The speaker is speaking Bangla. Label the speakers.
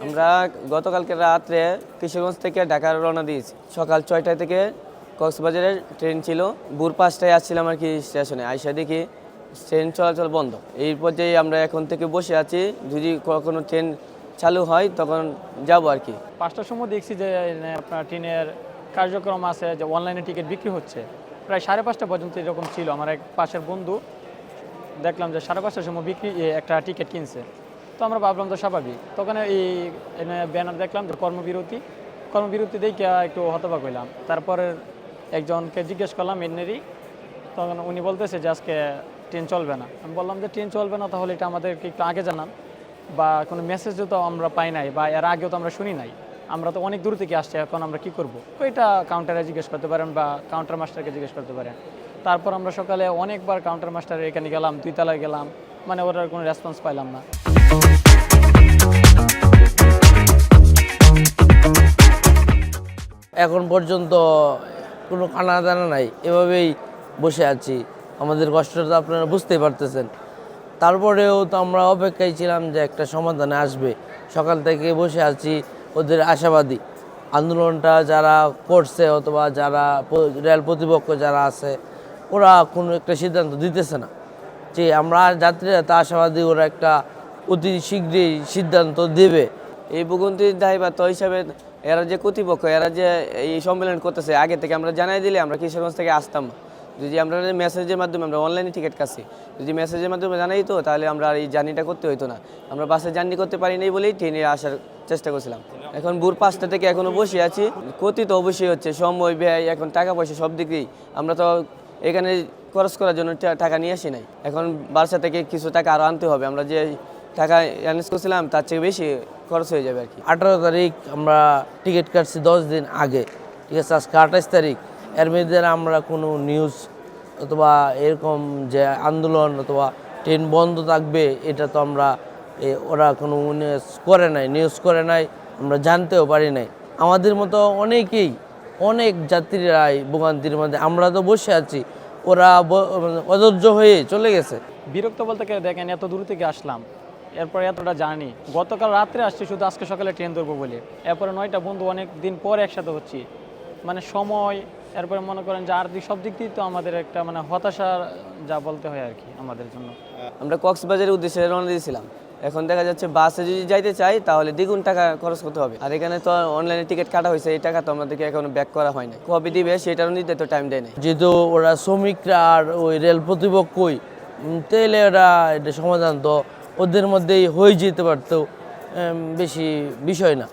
Speaker 1: আমরা গতকালকে রাত্রে কিশোরগঞ্জ থেকে ঢাকা রওনা দিয়েছি। সকাল 6টা থেকে কক্সবাজারের ট্রেন ছিল। ভোর 5টায় আসছিলাম আর কি স্টেশনে। আইসা দেখি ট্রেন চলাচল বন্ধ। এই পর্যায়ে আমরা এখন থেকে বসে আছি, যদি কখনো ট্রেন চালু হয় তখন যাব আর কি।
Speaker 2: 5টার সময় দেখছি যে আপনার ট্রেনের কার্যক্রম আছে, যে অনলাইনে টিকিট বিক্রি হচ্ছে। প্রায় 5:30 পর্যন্ত এরকম ছিল। আমার এক পাশের বন্ধু দেখলাম যে 5:30টার সময় একটা টিকিট কিনছে। তো আমরা ভাবলাম তো স্বাভাবিক। তখন এই ব্যানার দেখলাম যে কর্মবিরতি দেখে একটু হতবাক হইলাম। তারপরে একজনকে জিজ্ঞেস করলাম এমনি, তখন উনি বলতেছে যে আজকে ট্রেন চলবে না। আমি বললাম যে ট্রেন চলবে না, তাহলে এটা আমাদেরকে একটু আগে জানান, বা কোনো মেসেজও তো আমরা পাই নাই, বা এর আগেও তো আমরা শুনি নাই। আমরা তো অনেক দূর থেকে আসছি, এখন আমরা কি করব? এটা কাউন্টারে জিজ্ঞেস করতে পারেন বা কাউন্টার মাস্টারকে জিজ্ঞেস করতে পারেন। তারপর আমরা সকালে অনেকবার কাউন্টার মাস্টারের এখানে গেলাম, 2 তলায় গেলাম, মানে ওটার কোনো রেসপন্স পাইলাম না।
Speaker 3: এখন পর্যন্ত কোনো কানা দানা নাই, এভাবেই বসে আছি। আমাদের কষ্টটা আপনারা বুঝতেই পারতেছেন। তারপরেও তো আমরা অপেক্ষায় ছিলাম যে একটা সমাধানে আসবে। সকাল থেকে বসে আছি ওদের আশাবাদী। আন্দোলনটা যারা করছে অথবা যারা রেল কর্তৃপক্ষ যারা আছে, ওরা কোনো একটা সিদ্ধান্ত দিতেছে না। যে আমরা যাত্রীরা তা আশাবাদী ওরা একটা অতি শীঘ্রই সিদ্ধান্ত দেবে।
Speaker 1: এই ভোগান্তির দায়ভার হিসাবে এরা যে কর্তৃপক্ষ, এরা যে এই সম্মেলন করতেছে, আগে থেকে আমরা জানাই দিলে আমরা কিশোরগঞ্জ থেকে আসতাম না। যদি আমরা মেসেজের মাধ্যমে, আমরা অনলাইনে টিকিট কাটছি, যদি মেসেজের মাধ্যমে জানাই তো তাহলে আমরা আর এই জার্নিটা করতে হইতো না। আমরা বাসে জার্নি করতে পারি নাই বলেই ট্রেনে আসার চেষ্টা করছিলাম। এখন ভোর 5টা থেকে এখনও বসে আছি। ক্ষতি তো অবশ্যই হচ্ছে, সময় ব্যয়, এখন টাকা পয়সা সব দিকেই। আমরা তো এখানে খরচ করার জন্য টাকা নিয়ে আসি নাই। এখন বাসা থেকে কিছু টাকা আরও আনতে হবে। আমরা যে টাকা অ্যারেঞ্জ করছিলাম তার চেয়ে বেশি খরচ হয়ে যাবে আর কি।
Speaker 3: 18 তারিখ আমরা টিকিট কাটছি 10 দিন আগে, ঠিক আছে। আজকে 28 তারিখ। এর মধ্যে আমরা কোনো নিউজ অথবা এরকম যে আন্দোলন অথবা ট্রেন বন্ধ থাকবে এটা তো আমরা ওরা কোনো নিউজ করে নাই, আমরা জানতেও পারি নাই। আমাদের মতো অনেক যাত্রীরাই ভোগান্তির মধ্যে। আমরা তো বসে আছি, ওরা অধৈর্য হয়ে চলে গেছে।
Speaker 2: বিরক্ত বলতে গেলে দেখেন, এত দূর থেকে আসলাম, এরপরে এতটা জার্নি। গতকাল রাত্রে আসছি শুধু আজকে সকালে ট্রেন ধরবো বলে। এরপরে 9টা বন্ধু অনেক দিন পরে একসাথে হচ্ছি, মানে সময়, এরপরে মনে করেন যে আর সব দিক দিয়ে তো আমাদের একটা মানে হতাশা যা বলতে হয় আর কি আমাদের জন্য।
Speaker 1: আমরা কক্সবাজারের উদ্দেশ্যে রওনা দিয়েছিলাম। এখন দেখা যাচ্ছে বাসে যদি যাইতে চাই তাহলে দ্বিগুণ টাকা খরচ করতে হবে। আর এখানে তো অনলাইনে টিকিট কাটা হয়েছে, এই টাকা তো আমাদেরকে এখনো ব্যাক করা হয় না। কবে দিবে সেটারও নিতে তো টাইম দেয় না।
Speaker 3: যেহেতু ওরা শ্রমিকরা আর ওই রেল কর্তৃপক্ষই, তাহলে ওরা এটা সমাধান তো ওদের মধ্যেই হয়ে যেতে পারতো, বেশি বিষয় না।